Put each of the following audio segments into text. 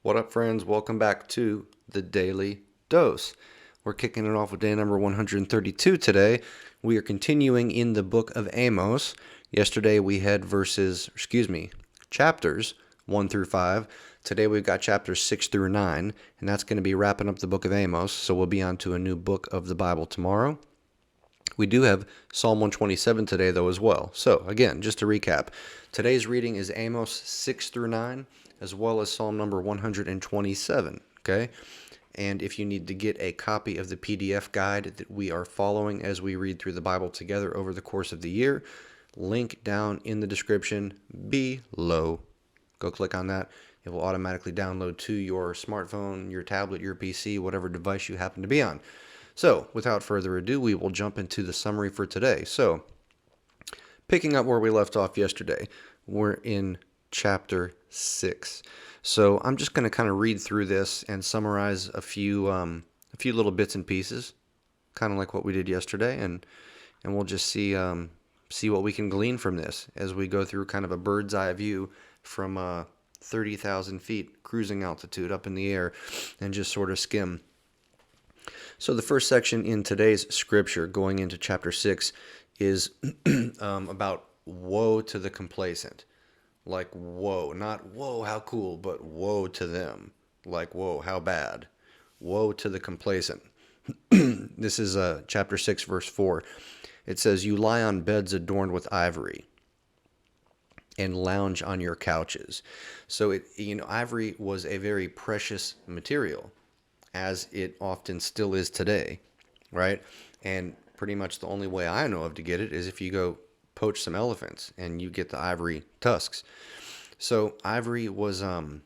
What up, friends? Welcome back to the Daily Dose. We're kicking it off with day number 132 today. We are continuing in the book of Amos. Yesterday we had chapters 1 through 5. Today we've got chapters 6 through 9, and that's going to be wrapping up the book of Amos, so we'll be on to a new book of the Bible tomorrow. We do have Psalm 127 today, though, as well. So, again, just to recap, today's reading is Amos 6 through 9, as well as Psalm number 127, okay? And if you need to get a copy of the PDF guide that we are following as we read through the Bible together over the course of the year, link down in the description below. Go click on that. It will automatically download to your smartphone, your tablet, your PC, whatever device you happen to be on. So, without further ado, we will jump into the summary for today. So, picking up where we left off yesterday, we're in chapter 6. So, I'm just going to kind of read through this and summarize a few little bits and pieces, kind of like what we did yesterday, and we'll just see what we can glean from this as we go through kind of a bird's eye view from 30,000 feet cruising altitude up in the air and just sort of skim. So the first section in today's scripture, going into chapter 6, is about woe to the complacent. Like, woe. Not, whoa, how cool, but woe to them. Like, whoa, how bad. Woe to the complacent. This is chapter 6, verse 4. It says, "You lie on beds adorned with ivory and lounge on your couches." So, ivory was a very precious material, as it often still is today, right? And pretty much the only way I know of to get it is if you go poach some elephants and you get the ivory tusks. So ivory was a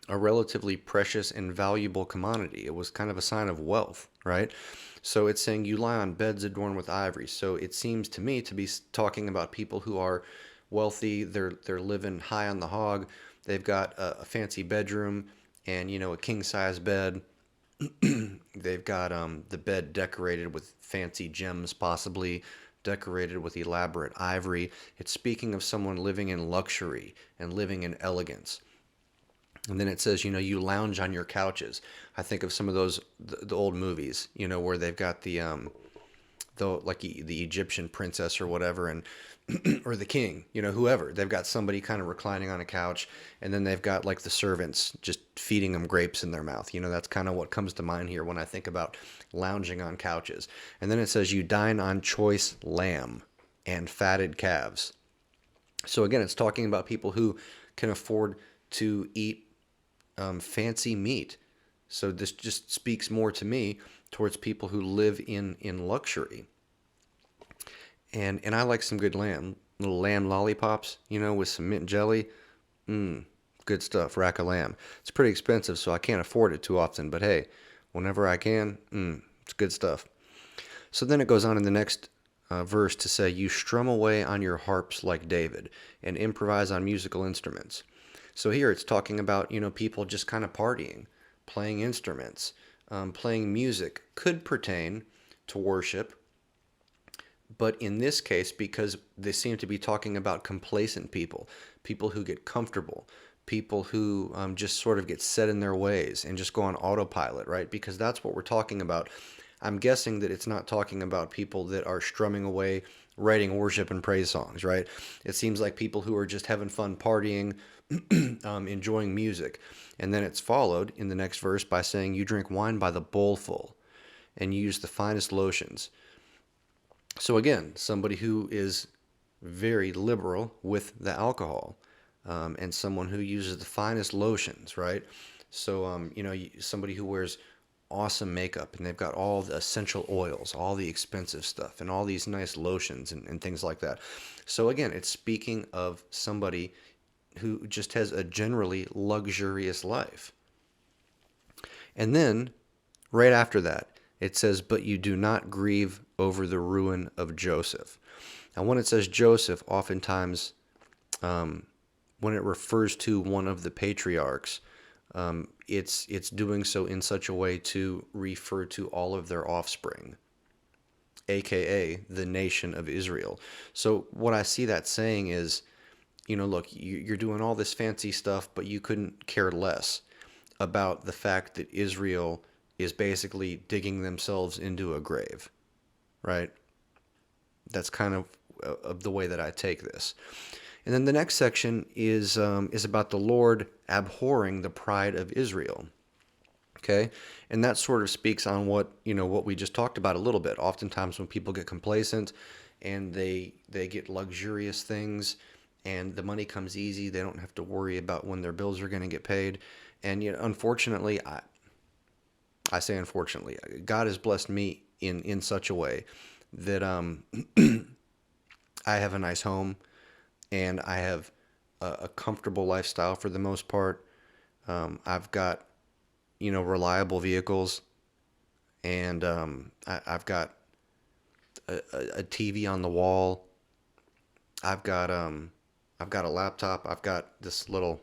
relatively precious and valuable commodity. It was kind of a sign of wealth, right? So it's saying you lie on beds adorned with ivory. So it seems to me to be talking about people who are wealthy. They're living high on the hog. They've got a fancy bedroom and, a king-size bed. They've got the bed decorated with fancy gems, possibly decorated with elaborate ivory. It's speaking of someone living in luxury and living in elegance. And then it says, you lounge on your couches. I think of some of those the old movies, where they've got the Egyptian princess or whatever, and or the king, whoever. They've got somebody kind of reclining on a couch, and then they've got like the servants just feeding them grapes in their mouth. That's kind of what comes to mind here when I think about lounging on couches. And then it says you dine on choice lamb and fatted calves. So again, it's talking about people who can afford to eat fancy meat. So this just speaks more to me towards people who live in luxury. And I like some good lamb, little lamb lollipops, with some mint jelly. Good stuff, rack of lamb. It's pretty expensive, so I can't afford it too often. But hey, whenever I can, it's good stuff. So then it goes on in the next verse to say, you strum away on your harps like David and improvise on musical instruments. So here it's talking about, people just kind of partying, playing instruments, playing music. Could pertain to worship. But in this case, because they seem to be talking about complacent people who get comfortable, people who just sort of get set in their ways and just go on autopilot, right? Because that's what we're talking about. I'm guessing that it's not talking about people that are strumming away, writing worship and praise songs, right? It seems like people who are just having fun partying, enjoying music. And then it's followed in the next verse by saying, you drink wine by the bowlful and you use the finest lotions. So again, somebody who is very liberal with the alcohol, and someone who uses the finest lotions, right? So, somebody who wears awesome makeup and they've got all the essential oils, all the expensive stuff, and all these nice lotions and things like that. So again, it's speaking of somebody who just has a generally luxurious life. And then, right after that, it says, but you do not grieve over the ruin of Joseph. Now, when it says Joseph, oftentimes, when it refers to one of the patriarchs, it's doing so in such a way to refer to all of their offspring, aka the nation of Israel. So what I see that saying is, look, you're doing all this fancy stuff, but you couldn't care less. about the fact that Israel is basically digging themselves into a grave, right? That's kind of the way that I take this. And then the next section is about the Lord abhorring the pride of Israel. Okay, and that sort of speaks on what we just talked about a little bit. Oftentimes, when people get complacent and they get luxurious things, and the money comes easy, they don't have to worry about when their bills are going to get paid. And unfortunately, I say unfortunately, God has blessed me in such a way that I have a nice home and I have a comfortable lifestyle for the most part. I've got reliable vehicles, and I've got a TV on the wall. I've got a laptop. I've got this little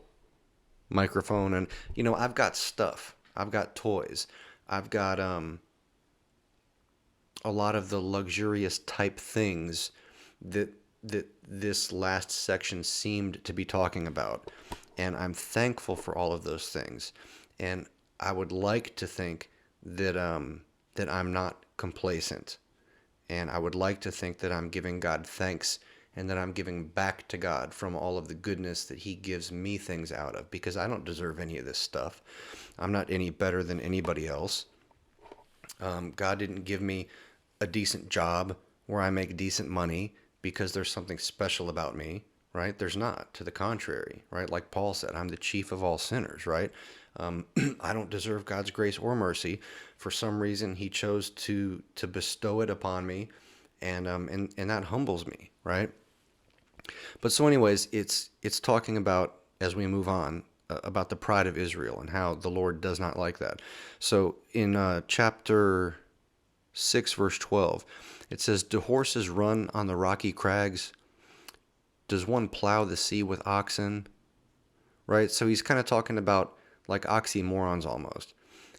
microphone, and I've got stuff. I've got toys. I've got a lot of the luxurious type things that this last section seemed to be talking about, and I'm thankful for all of those things. And I would like to think that that I'm not complacent, and I would like to think that I'm giving God thanks and that I'm giving back to God from all of the goodness that He gives me things out of, because I don't deserve any of this stuff. I'm not any better than anybody else. God didn't give me a decent job where I make decent money because there's something special about me, right? There's not. To the contrary, right? Like Paul said, I'm the chief of all sinners, right? I don't deserve God's grace or mercy. For some reason, He chose to bestow it upon me, and that humbles me, right? But so, anyways, it's talking about, as we move on, about the pride of Israel and how the Lord does not like that. So in chapter 6, verse 12, it says, "Do horses run on the rocky crags? Does one plow the sea with oxen?" Right? So he's kind of talking about like oxymorons almost.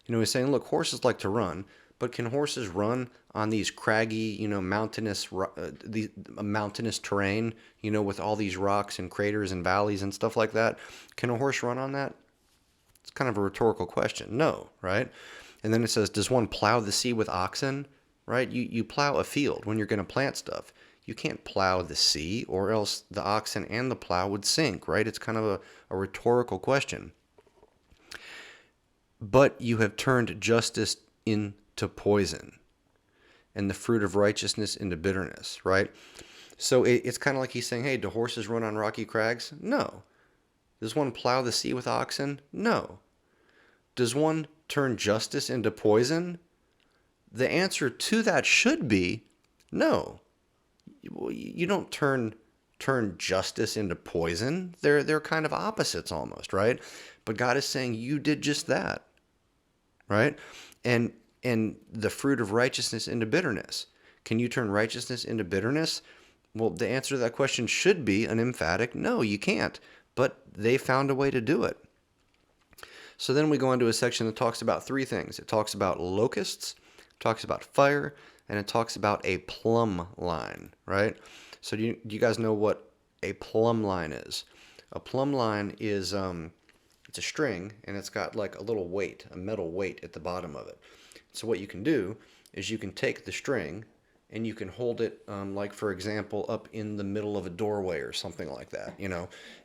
He's saying, look, horses like to run, but can horses run on these craggy, mountainous, the mountainous terrain, with all these rocks and craters and valleys and stuff like that? Can a horse run on that? It's kind of a rhetorical question. No, right? And then it says, does one plow the sea with oxen? Right? You plow a field when you're going to plant stuff. You can't plow the sea, or else the oxen and the plow would sink, right? It's kind of a rhetorical question. But you have turned justice into poison, and the fruit of righteousness into bitterness, right? So it's kind of like he's saying, hey, do horses run on rocky crags? No. Does one plow the sea with oxen? No. Does one turn justice into poison? The answer to that should be no. You don't turn justice into poison. They're kind of opposites almost, right? But God is saying you did just that, right? And the fruit of righteousness into bitterness. Can you turn righteousness into bitterness? Well, the answer to that question should be an emphatic no, you can't. But they found a way to do it. So then we go into a section that talks about three things. It talks about locusts, it talks about fire, and it talks about a plumb line, right? So do you guys know what a plumb line is? A plumb line is it's a string, and it's got like a little weight, a metal weight at the bottom of it. So what you can do is you can take the string and you can hold it, like for example, up in the middle of a doorway or something like that,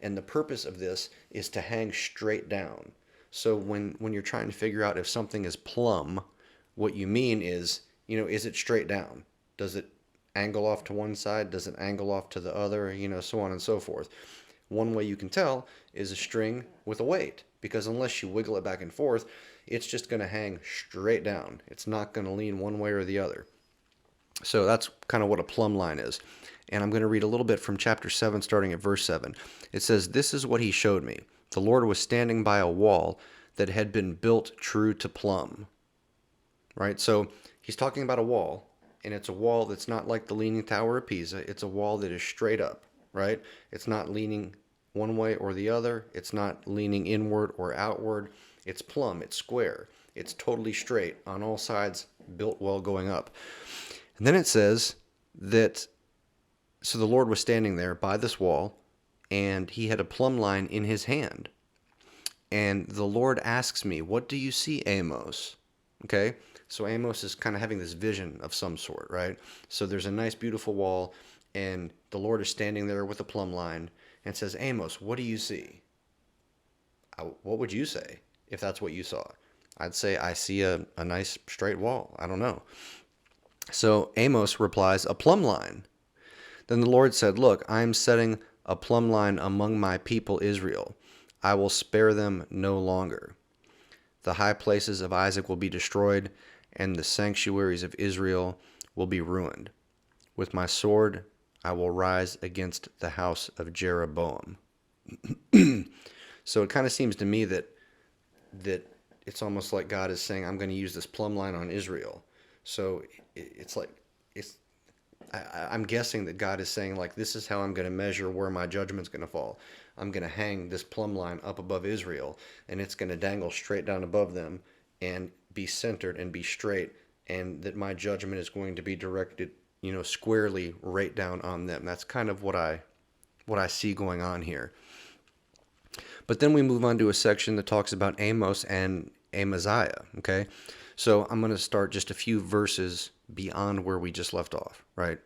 And the purpose of this is to hang straight down. So when you're trying to figure out if something is plumb, what you mean is, is it straight down? Does it angle off to one side? Does it angle off to the other? So on and so forth. One way you can tell is a string with a weight, because unless you wiggle it back and forth, it's just going to hang straight down. It's not going to lean one way or the other. So that's kind of what a plumb line is. And I'm going to read a little bit from chapter 7, starting at verse 7. It says, "This is what he showed me. The Lord was standing by a wall that had been built true to plumb." Right? So he's talking about a wall, and it's a wall that's not like the Leaning Tower of Pisa. It's a wall that is straight up, right? It's not leaning one way or the other. It's not leaning inward or outward. It's plumb. It's square. It's totally straight on all sides, built well going up. And then it says that, so the Lord was standing there by this wall, and he had a plumb line in his hand. And the Lord asks me, what do you see, Amos? Okay, so Amos is kind of having this vision of some sort, right? So there's a nice, beautiful wall, and the Lord is standing there with a plumb line and says, Amos, what do you see? What would you say if that's what you saw? I'd say, I see a nice straight wall. I don't know. So Amos replies, a plumb line. Then the Lord said, look, I am setting a plumb line among my people Israel. I will spare them no longer. The high places of Isaac will be destroyed, and the sanctuaries of Israel will be ruined. With my sword I will rise against the house of Jeroboam. So it kind of seems to me that it's almost like God is saying, I'm going to use this plumb line on Israel. So it's like, I'm guessing that God is saying, like, this is how I'm going to measure where my judgment's going to fall. I'm going to hang this plumb line up above Israel, and it's going to dangle straight down above them and be centered and be straight, and that my judgment is going to be directed, squarely right down on them. That's kind of what I see going on here. But then we move on to a section that talks about Amos and Amaziah, okay? So I'm going to start just a few verses beyond where we just left off, right?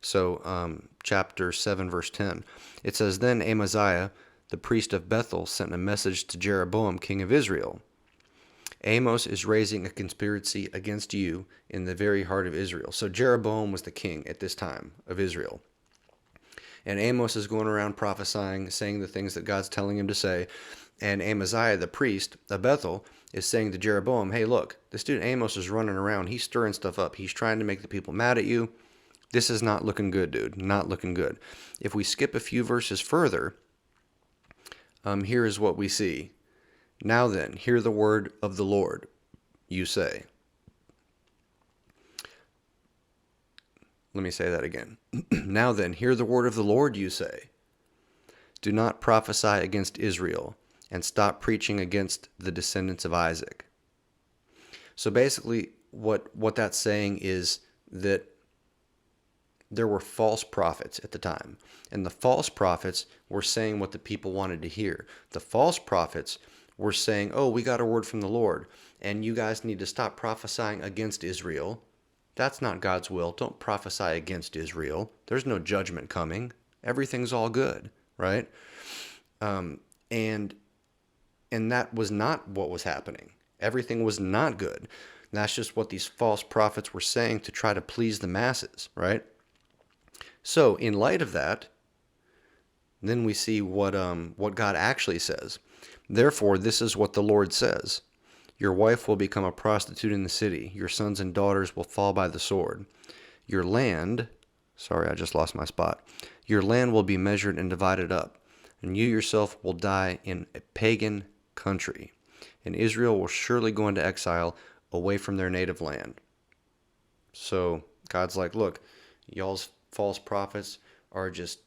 So chapter 7, verse 10. It says, then Amaziah, the priest of Bethel, sent a message to Jeroboam, king of Israel. Amos is raising a conspiracy against you in the very heart of Israel. So Jeroboam was the king at this time of Israel. And Amos is going around prophesying, saying the things that God's telling him to say. And Amaziah, the priest of Bethel, is saying to Jeroboam, hey, look, this dude Amos is running around. He's stirring stuff up. He's trying to make the people mad at you. This is not looking good, dude. Not looking good. If we skip a few verses further, here is what we see. Now then, hear the word of the Lord, you say. Let me say that again. Now then, hear the word of the Lord, you say. Do not prophesy against Israel, and stop preaching against the descendants of Isaac. So basically, what that's saying is that there were false prophets at the time. And the false prophets were saying what the people wanted to hear. The false prophets were saying, oh, we got a word from the Lord, and you guys need to stop prophesying against Israel. That's not God's will. Don't prophesy against Israel. There's no judgment coming. Everything's all good, right? And that was not what was happening. Everything was not good. And that's just what these false prophets were saying to try to please the masses, right? So in light of that, then we see what God actually says. Therefore, this is what the Lord says. Your wife will become a prostitute in the city. Your sons and daughters will fall by the sword. Your land, sorry, I just lost my spot. Your land will be measured and divided up, and you yourself will die in a pagan country. And Israel will surely go into exile away from their native land. So God's like, look, y'all's false prophets are just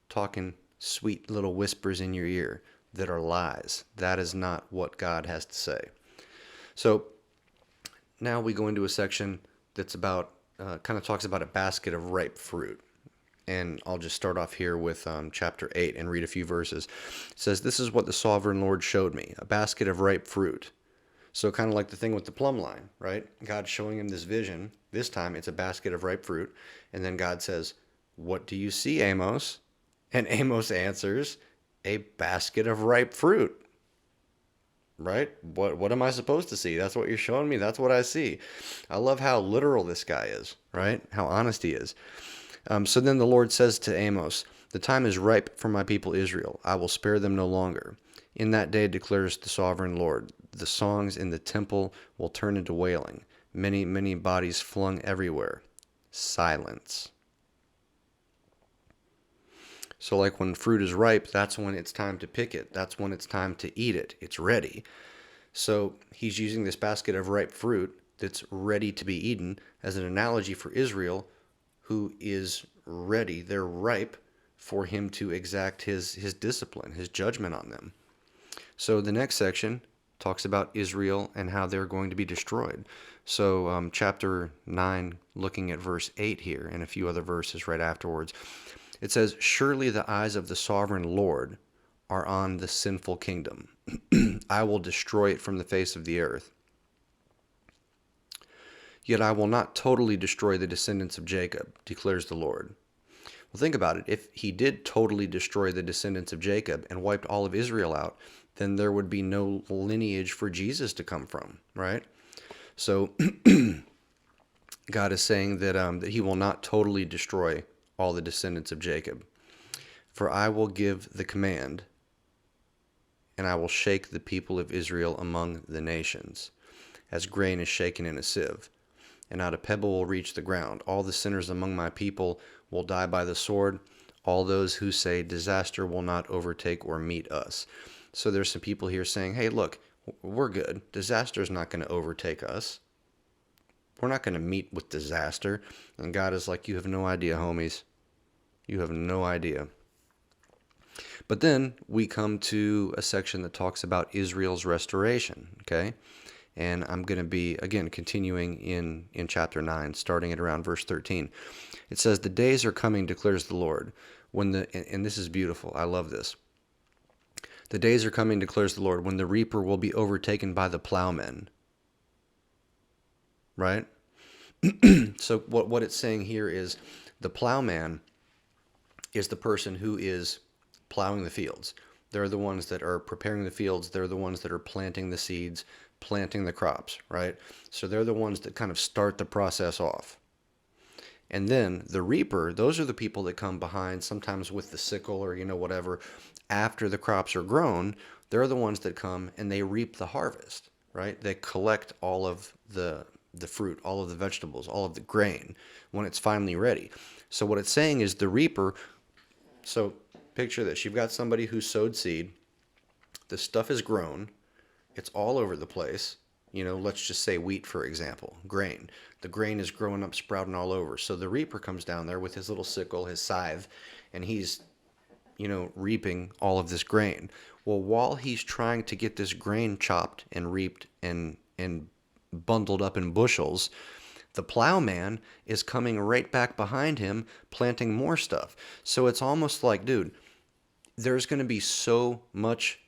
talking sweet little whispers in your ear that are lies. That is not what God has to say. So now we go into a section that's about, kind of talks about a basket of ripe fruit. And I'll just start off here with chapter 8 and read a few verses. It says, this is what the sovereign Lord showed me, a basket of ripe fruit. So kind of like the thing with the plumb line, right? God's showing him this vision. This time it's a basket of ripe fruit. And then God says, what do you see, Amos? And Amos answers, a basket of ripe fruit. Right? What am I supposed to see? That's what you're showing me. That's what I see. I love how literal this guy is, right? How honest he is. So then the Lord says to Amos, the time is ripe for my people Israel. I will spare them no longer. In that day declares the sovereign Lord, the songs in the temple will turn into wailing. Many, many bodies flung everywhere. Silence. So like when fruit is ripe, that's when it's time to pick it. That's when it's time to eat it. It's ready. So he's using this basket of ripe fruit that's ready to be eaten as an analogy for Israel, who is ready. They're ripe for him to exact his discipline, his judgment on them. So the next section talks about Israel and how they're going to be destroyed. So chapter 9, looking at verse 8 here and a few other verses right afterwards. It says, surely the eyes of the sovereign Lord are on the sinful kingdom. I will destroy it from the face of the earth. Yet I will not totally destroy the descendants of Jacob, declares the Lord. Well, think about it. If he did totally destroy the descendants of Jacob and wiped all of Israel out, then there would be no lineage for Jesus to come from, right? So God is saying that he will not totally destroy all the descendants of Jacob. For I will give the command, and I will shake the people of Israel among the nations, as grain is shaken in a sieve, and not a pebble will reach the ground. All the sinners among my people will die by the sword, all those who say disaster will not overtake or meet us. So there's some people here saying, hey, look, we're good. Disaster is not going to overtake us. We're not going to meet with disaster. And God is like, you have no idea, homies. You have no idea. But then we come to a section that talks about Israel's restoration, okay? And I'm going to be, again, continuing in chapter 9, starting at around verse 13. It says, the days are coming, declares the Lord, and this is beautiful. I love this. The days are coming, declares the Lord, when the reaper will be overtaken by the plowmen. Right? So what it's saying here is the plowman is the person who is plowing the fields. They're the ones that are preparing the fields. They're the ones that are planting the seeds, planting the crops, right? So they're the ones that kind of start the process off. And then the reaper, those are the people that come behind, sometimes with the sickle or, whatever, after the crops are grown. They're the ones that come and they reap the harvest, right? They collect all of the fruit, all of the vegetables, all of the grain when it's finally ready. So what it's saying is the reaper, so picture this, you've got somebody who sowed seed, the stuff is grown, it's all over the place. Let's just say wheat, for example, grain. The grain is growing up, sprouting all over. So the reaper comes down there with his little sickle, his scythe, and he's, reaping all of this grain. Well, while he's trying to get this grain chopped and reaped and bundled up in bushels, the plowman is coming right back behind him, planting more stuff. So it's almost like, dude, there's going to be so much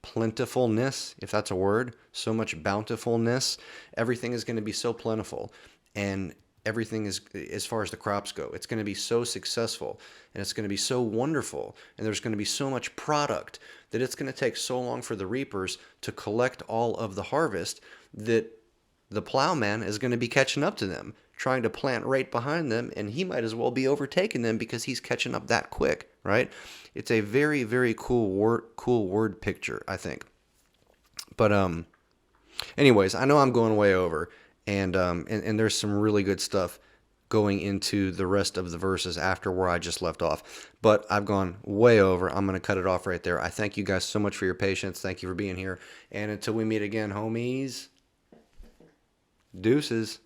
plentifulness, if that's a word, so much bountifulness. Everything is going to be so plentiful, and everything is, as far as the crops go, it's going to be so successful, and it's going to be so wonderful, and there's going to be so much product that it's going to take so long for the reapers to collect all of the harvest that the plowman is going to be catching up to them, trying to plant right behind them, and he might as well be overtaking them because he's catching up that quick, right? It's a very, very cool word picture, I think. But anyways, I know I'm going way over, and there's some really good stuff going into the rest of the verses after where I just left off. But I've gone way over. I'm going to cut it off right there. I thank you guys so much for your patience. Thank you for being here. And until we meet again, homies, deuces.